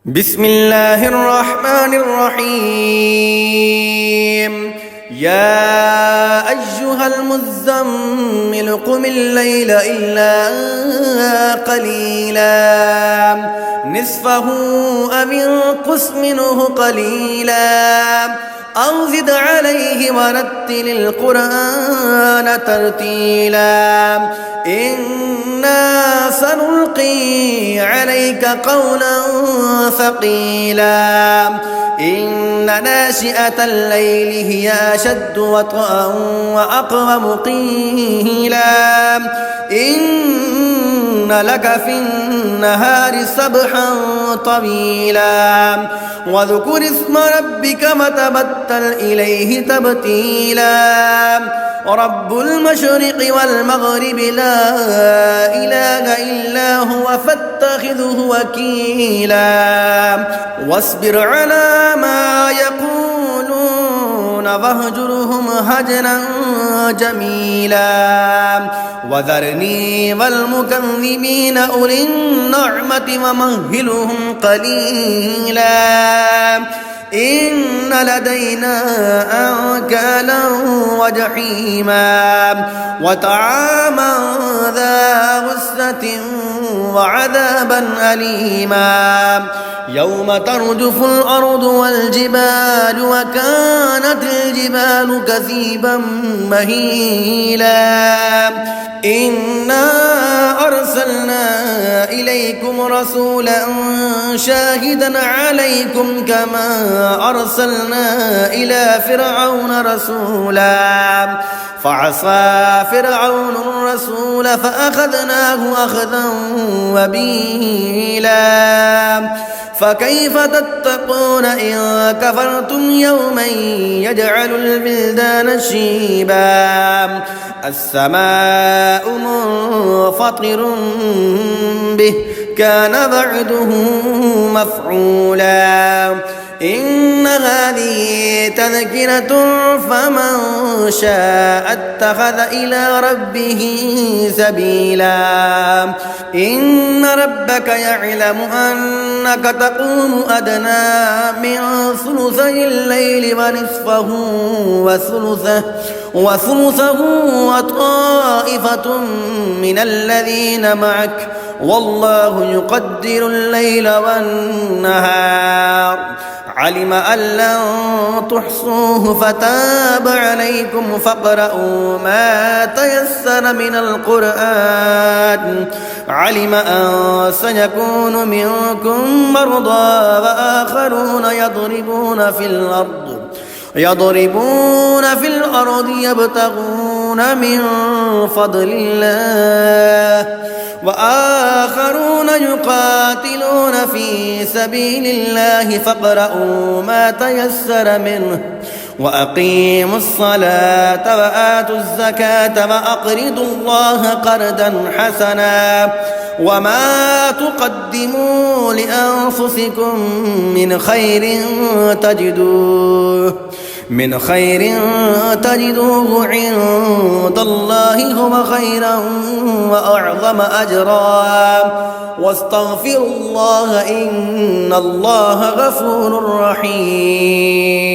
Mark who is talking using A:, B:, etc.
A: بسم الله الرحمن الرحيم يا أيها المزمل قم الليل إلا قليلا نصفه أو انقص منه قليلا أو زد عليه ورتل القرآن ترتيلا إنا سنلقي عليك قولا ثقيلا إن ناشئة الليل هي أشد وطئا وأقوم قيلا إن لك في النهار سبحا طويلا واذكر اسم ربك وتبتل إليه تبتيلا رب المشرق والمغرب لا إله إلا هو فاتخذه وكيلا واصبر على ما يقولون واهجرهم هجرا جميلا وذرني والمكذبين أولي النعمة ومهلهم قليلا إن لدينا أنكالا وجحيما وطعاما ذا غصة وعذابا أليما يوم ترجف الأرض والجبال وكانت الجبال كثيبا مهيلا إنا أرسلنا إليكم رسولا شاهدا عليكم كما أرسلنا إلى فرعون رسولا فعصى فرعون الرسول فأخذناه أخذا وبيلا فكيف تتقون إن كفرتم يوما يجعل البلدان شيبا السماء منفطر به كان وعده مفعولا إن هذه تذكرة فمن شاء اتخذ إلى ربه سبيلا إن ربك يعلم أنك تقوم أدنى من ثلثي الليل ونصفه وثلثه وطائفة من الذين معك والله يقدر الليل والنهار علم أن لن تحصوه فتاب عليكم فاقرؤوا ما تيسر من القرآن علم أن سيكون منكم مرضى وآخرون يضربون في الأرض يبتغون من فضل الله وآخرون يقاتلون في سبيل الله فاقرؤوا ما تيسر منه وأقيموا الصلاة وآتوا الزكاة وأقرضوا الله قرضا حسنا وما تقدموا لأنفسكم من خير تجدوه عند الله هو خيرا وأعظم أجرا واستغفروا الله إن الله غفور رحيم